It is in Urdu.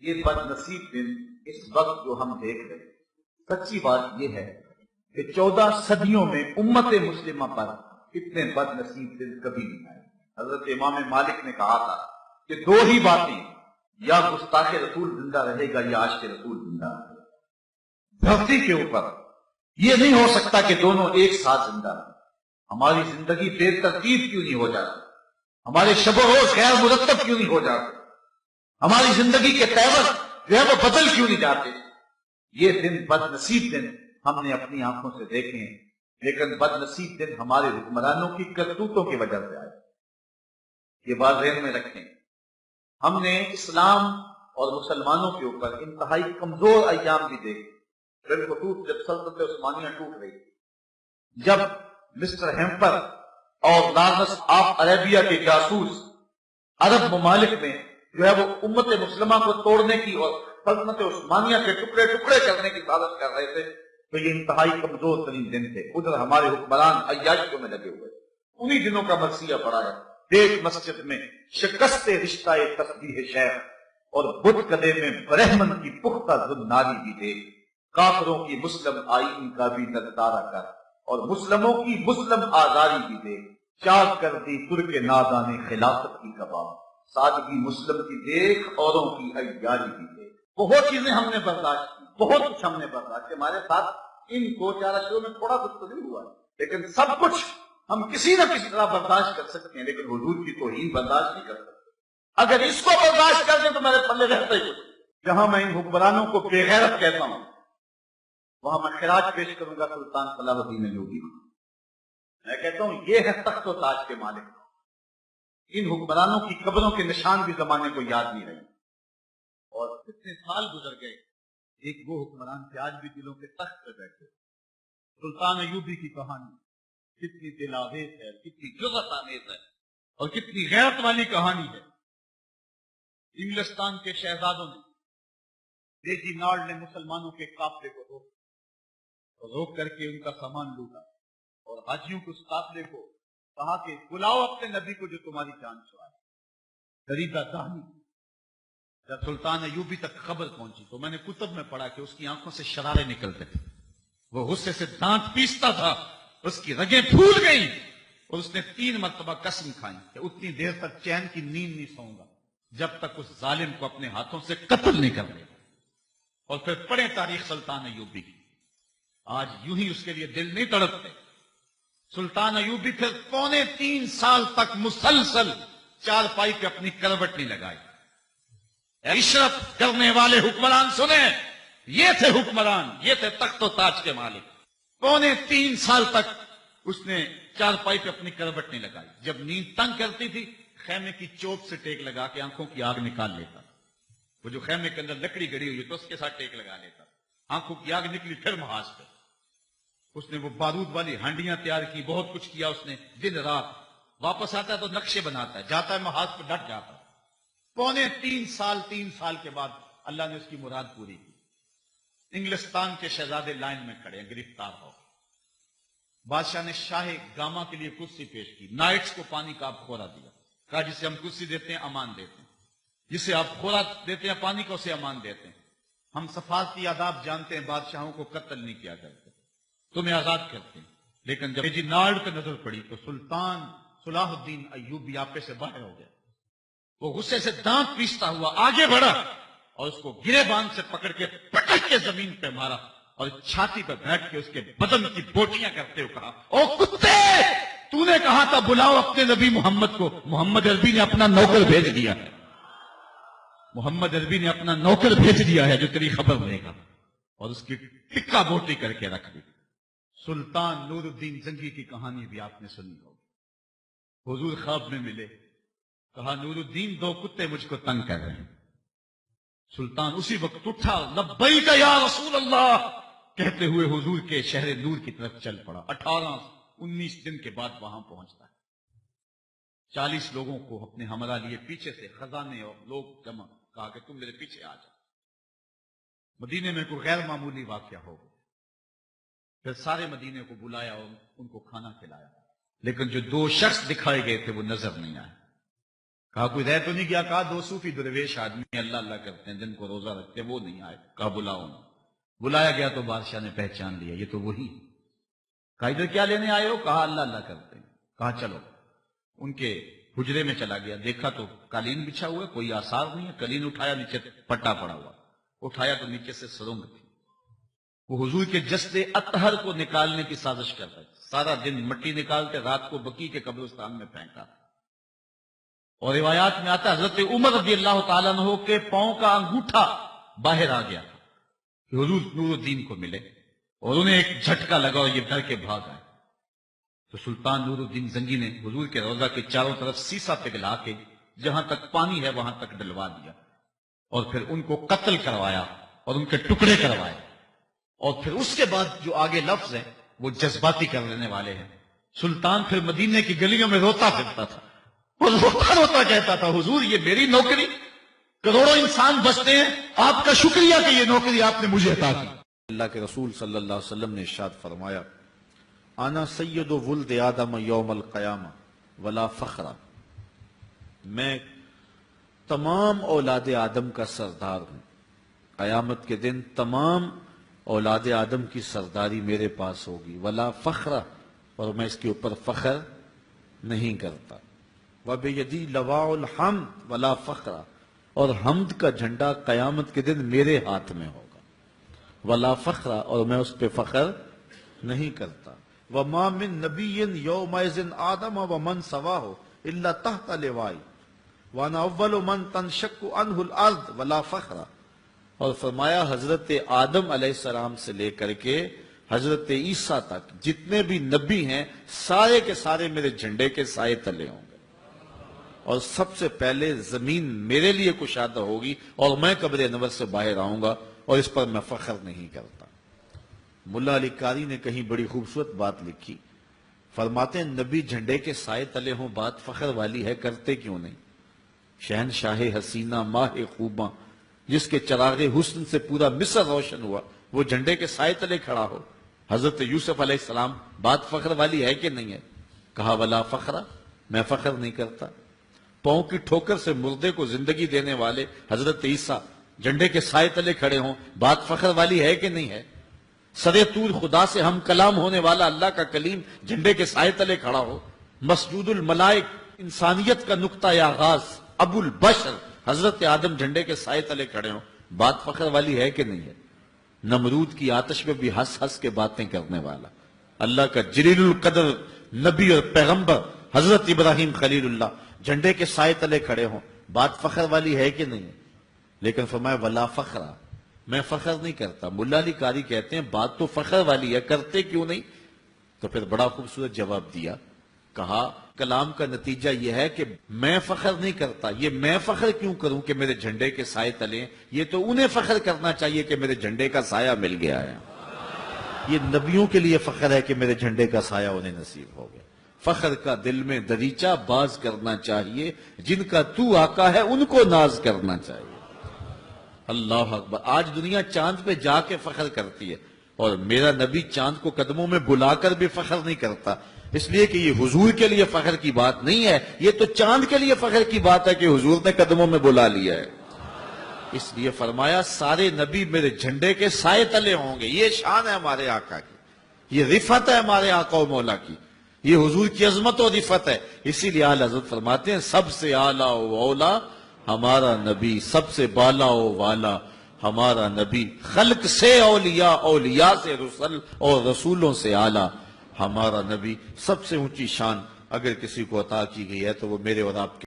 یہ بد نصیب دن اس وقت جو ہم دیکھ رہے ہیں، سچی بات یہ ہے کہ 14 صدیوں میں امت مسلمہ پر اتنے بد نصیب دن کبھی نہیں آئے۔ حضرت امام مالک نے کہا تھا کہ دو ہی باتیں، یا گستاخ رسول زندہ رہے گا یا عاشق رسول زندہ رہے گا۔ دھرتی کے اوپر یہ نہیں ہو سکتا کہ دونوں ایک ساتھ زندہ رہیں۔ ہماری زندگی بے ترتیب کیوں نہیں ہو جاتی؟ ہمارے شب و روز غیر مرتب کیوں نہیں ہو جاتے؟ ہماری زندگی کے تیور جو ہے وہ بدل کیوں نہیں جاتے؟ یہ دن بد نصیب دن ہم نے اپنی آنکھوں سے دیکھے ہیں، لیکن بد نصیب دن ہمارے حکمرانوں کی کرتوتوں کی وجہ سے آئے۔ یہ بات ذہن میں رکھیں۔ ہم نے اسلام اور مسلمانوں کے اوپر انتہائی کمزور ایام بھی دیکھے۔ بالخصوص جب سلطنت عثمانیہ ٹوٹ رہی، جب مسٹر ہیمپر اور لارنس آف عربیہ کے جاسوس عرب ممالک میں جو ہے وہ امت مسلمہ کو توڑنے کی اور سلطنت عثمانیہ کے ٹکڑے ٹکڑے کرنے کی سازش کر رہے تھے، تو یہ انتہائی کمزور ترین دن تھے۔ ادھر ہمارے حکمران عیاشیوں میں لگے ہوئے، انہی دنوں کا مرثیہ پڑا ہے۔ دیکھ مسجد میں شکست رشتہ تسبیح شیخ اور بت کدے میں برہمن کی پختہ زناری بھی دیکھ، کافروں کی مسلم آئین کا بھی نظارہ کر اور مسلموں کی مسلم آزاری بھی دیکھ، چاک کر دی ترک نادانے خلافت کی کباب، سادگی مسلم کی دیکھ اوروں کی عیاری بھی دیکھ۔ بہت چیزیں ہم نے برداشت کی، بہت کچھ ہم نے برداشت کی۔ ہمارے ساتھ ان 2-4 اشروں میں تھوڑا کچھ تو نہیں ہوا، لیکن سب کچھ ہم کسی نہ کسی طرح برداشت کر سکتے ہیں، لیکن حضور کی توہین برداشت نہیں کر سکتے۔ اگر اس کو برداشت کر دیں تو میرے پلے رہتا ہی کچھ۔ جہاں میں ان حکمرانوں کو بے غیرت کہتا ہوں، وہاں میں خراج پیش کروں گا سلطان صلاح الدین ایوبی۔ میں کہتا ہوں یہ ہے تخت و تاج کے مالک۔ ان حکمرانوں کی قبروں کے نشان بھی زمانے کو یاد نہیں رہے، اور کتنے سال گزر گئے، ایک وہ حکمران تھے آج بھی دلوں کے تخت پہ بیٹھے۔ سلطان ایوبی کی کہانی کتنی دل آویز ہے، کتنی جرأت آمیز ہے، اور کتنی غیرت والی کہانی ہے۔ انگلستان کے شہزادوں نے، دیجی نارڈ نے مسلمانوں کے قافلے کو روک کر کے ان کا سامان لوٹا، اور حاجیوں کے اس قافلے کو کہا کہ بلاؤ اپنے نبی کو جو تمہاری جان چھڑائے۔ دریدہ دہنی جب سلطان ایوبی تک خبر پہنچی تو میں نے کتب میں پڑھا کہ اس کی آنکھوں سے شرارے نکلتے تھے، وہ غصے سے دانت پیستا تھا، اس کی رگیں پھول گئیں، اور اس نے 3 مرتبہ قسم کھائی کہ اتنی دیر تک چین کی نیند نہیں سوؤں گا جب تک اس ظالم کو اپنے ہاتھوں سے قتل نہیں کر دے۔ اور پھر پڑھیں تاریخ سلطان ایوبی کی، آج یوں ہی اس کے لیے دل نہیں تڑپتے۔ سلطان ایوبی پھر 3.25 سال تک مسلسل چارپائی پہ اپنی کروٹ نہیں لگائی۔ عشرت کرنے والے حکمران سنیں، یہ تھے حکمران، یہ تھے تخت و تاج کے مالک۔ 3.25 سال تک اس نے چارپائی پہ اپنی کروٹ نہیں لگائی۔ جب نیند تنگ کرتی تھی، خیمے کی چوک سے ٹیک لگا کے آنکھوں کی آگ نکال لیتا، وہ جو خیمے کے اندر لکڑی گڑی ہوئی تو اس کے ساتھ ٹیک لگا لیتا، آنکھوں کی آگ نکلی پھر محاذ پہ۔ اس نے وہ بارود والی ہانڈیاں تیار کی، بہت کچھ کیا اس نے دن رات۔ واپس آتا ہے تو نقشے بناتا ہے، جاتا ہے محاذ پہ ڈٹ جاتا ہے۔ 3 سال کے بعد اللہ نے اس کی مراد پوری کی۔ انگلستان کے شہزادے لائن میں کھڑے ہیں، گرفتار ہو۔ بادشاہ نے شاہ گاما کے لیے کرسی پیش کی، نائٹس کو پانی کا آپ خورا دیا، کہا جسے ہم کرسی دیتے ہیں امان دیتے ہیں، جسے آپ خورا دیتے ہیں پانی کا اسے امان دیتے ہیں۔ ہم سفارتی آداب جانتے ہیں، بادشاہوں کو قتل نہیں کیا کرتے، تمہیں آزاد کرتے ہیں۔ لیکن جب دیجی نارڈ پہ نظر پڑی تو سلطان صلاح الدین ایوبی آپے سے باہر ہو گیا۔ وہ غصے سے دانت پیستا ہوا آگے بڑھا اور اس کو گرے باندھ سے پکڑ کے پٹک کے زمین پہ مارا، اور چھاتی پہ بیٹھ کے اس کے بدن کی بوٹیاں کرتے ہوئے کہا، او کتے، تو نے کہا تھا بلاؤ اپنے نبی محمد کو، محمد عربی نے اپنا نوکر بھیج دیا ہے، محمد عربی نے اپنا نوکر بھیج دیا ہے جو تیری خبر لے گا، اور اس کی ٹکا بوٹی کر کے رکھ دی۔ سلطان نور الدین زنگی کی کہانی بھی آپ نے سنی ہوگی۔ حضور خواب میں ملے، کہا نور الدین 2 کتے مجھ کو تنگ کر رہے ہیں۔ سلطان اسی وقت اٹھا، لبیک یا رسول اللہ کہتے ہوئے حضور کے شہر نور کی طرف چل پڑا۔ 18-19 دن کے بعد وہاں پہنچتا ہے، 40 لوگوں کو اپنے ہمراہ لیے پیچھے سے خزانے اور لوگ جمع، کہا کہ تم میرے پیچھے آ جاؤ۔ مدینے میں کوئی غیر معمولی واقعہ ہو گیا، پھر سارے مدینے کو بلایا اور ان کو کھانا کھلایا، لیکن جو 2 شخص دکھائے گئے تھے وہ نظر نہیں آئے۔ کہا کوئی رہ تو نہیں گیا؟ کہا 2 صوفی درویش آدمی اللہ اللہ کرتے ہیں، جن کو روزہ رکھتے ہیں، وہ نہیں آئے۔ کہا بلاؤ انہیں۔ بلایا گیا تو بادشاہ نے پہچان لیا یہ تو وہی۔ کہا ادھر کیا لینے آئے ہو؟ کہا اللہ اللہ کرتے ہیں۔ کہا چلو۔ ان کے حجرے میں چلا گیا، دیکھا تو قالین بچھا ہوا ہے، کوئی آثار نہیں ہے۔ قالین اٹھایا، نیچے پٹا پڑا ہوا، اٹھایا تو نیچے سے سرنگ تھی۔ وہ حضور کے جسد اطہر کو نکالنے کی سازش کر رہے، سارا دن مٹی نکالتے، رات کو بقیع کے قبرستان میں پھینکا۔ اور روایات میں آتا حضرت عمر رضی اللہ تعالیٰ عنہ کے پاؤں کا انگوٹھا باہر آ گیا کہ حضور نور الدین کو ملے، اور انہیں ایک جھٹکا لگا اور یہ ڈر کے بھاگ آئے۔ تو سلطان نور الدین زنگی نے حضور کے روضہ کے چاروں طرف سیسا پگھلا کے جہاں تک پانی ہے وہاں تک ڈلوا دیا، اور پھر ان کو قتل کروایا اور ان کے ٹکڑے کروائے۔ اور پھر اس کے بعد جو آگے لفظ ہیں وہ جذباتی کر لینے والے ہیں۔ سلطان پھر مدینے کی گلیوں میں روتا پھرتا تھا، اور روتا روتا کہتا تھا حضور یہ میری نوکری، کروڑوں انسان بچتے ہیں، آپ کا شکریہ کہ یہ نوکری آپ نے مجھے عطا کی۔ اللہ کے رسول صلی اللہ علیہ وسلم نے ارشاد فرمایا انا سید ولد آدم یوم القیامہ ولا فخر، میں تمام اولاد آدم کا سردار ہوں، قیامت کے دن تمام اولاد آدم کی سرداری میرے پاس ہوگی، ولا فخر، اور میں اس کے اوپر فخر نہیں کرتا، وبیدی لواء الحمد ولا فخر، اور حمد کا جھنڈا قیامت کے دن میرے ہاتھ میں ہوگا، ولا فخر، اور میں اس پہ فخر نہیں کرتا، وما من نبی یومئذ آدم ومن سواہ الا تحت لوائی وانا اول من تنشق عنہ الارض ولا فخر، اور فرمایا حضرت آدم علیہ السلام سے لے کر کے حضرت عیسیٰ تک جتنے بھی نبی ہیں سارے کے سارے میرے جھنڈے کے سائے تلے ہوں گے، اور سب سے پہلے زمین میرے لیے کشادہ ہوگی اور میں قبر انور سے باہر آؤں گا، اور اس پر میں فخر نہیں کرتا۔ ملا علی قاری نے کہیں بڑی خوبصورت بات لکھی، فرماتے ہیں نبی جھنڈے کے سائے تلے ہوں بات فخر والی ہے، کرتے کیوں نہیں؟ شہنشاہ حسینہ ماہ خوباں جس کے چراغ حسن سے پورا مصر روشن ہوا، وہ جھنڈے کے سائے تلے کھڑا ہو۔ حضرت یوسف علیہ السلام بات فخر والی ہے کہ نہیں ہے؟ کہا ولا فخر، میں فخر نہیں کرتا۔ پاؤں کی ٹھوکر سے مردے کو زندگی دینے والے حضرت عیسیٰ جھنڈے کے سائے تلے کھڑے ہوں، بات فخر والی ہے کہ نہیں ہے؟ سرے طور خدا سے ہم کلام ہونے والا اللہ کا کلیم جھنڈے کے سائے تلے کھڑا ہو۔ مسجود الملائک انسانیت کا نقطہ آغاز ابو البشر حضرت آدم جھنڈے کے سائے تلے کھڑے ہوں، بات فخر والی ہے کہ نہیں ہے؟ نمرود کی آتش میں بھی ہنس ہنس کے باتیں کرنے والا اللہ کا جلیل القدر نبی اور پیغمبر حضرت ابراہیم خلیل اللہ جھنڈے کے سائے تلے کھڑے ہوں، بات فخر والی ہے کہ نہیں ہے؟ لیکن فرمایا ولا فخر، میں فخر نہیں کرتا۔ ملا علی قاری کہتے ہیں بات تو فخر والی ہے، کرتے کیوں نہیں؟ تو پھر بڑا خوبصورت جواب دیا، کہا کلام کا نتیجہ یہ ہے کہ میں فخر نہیں کرتا، یہ میں فخر کیوں کروں کہ میرے جھنڈے کے سائے تلے، یہ تو انہیں فخر کرنا چاہیے کہ میرے جھنڈے کا سایہ مل گیا ہے۔ یہ نبیوں کے لیے فخر ہے کہ میرے جھنڈے کا سایہ انہیں نصیب ہو گیا۔ فخر کا دل میں دریچہ باز کرنا چاہیے، جن کا تو آقا ہے ان کو ناز کرنا چاہیے۔ اللہ اکبر۔ آج دنیا چاند پہ جا کے فخر کرتی ہے، اور میرا نبی چاند کو قدموں میں بلا کر بھی فخر نہیں کرتا، اس لیے کہ یہ حضور کے لیے فخر کی بات نہیں ہے، یہ تو چاند کے لیے فخر کی بات ہے کہ حضور نے قدموں میں بلا لیا ہے۔ اس لیے فرمایا سارے نبی میرے جھنڈے کے سائے تلے ہوں گے۔ یہ شان ہے ہمارے آقا کی، یہ رفعت ہے ہمارے آقا و مولا کی، یہ حضور کی عظمت و رفعت ہے۔ اسی لیے اعلی حضرت فرماتے ہیں سب سے اعلیٰ و اولا ہمارا نبی، سب سے بالا و والا ہمارا نبی، خلق سے اولیاء، اولیاء سے رسل اور رسولوں سے اعلیٰ ہمارا نبی۔ سب سے اونچی شان اگر کسی کو عطا کی گئی ہے تو وہ میرے اور آپ کے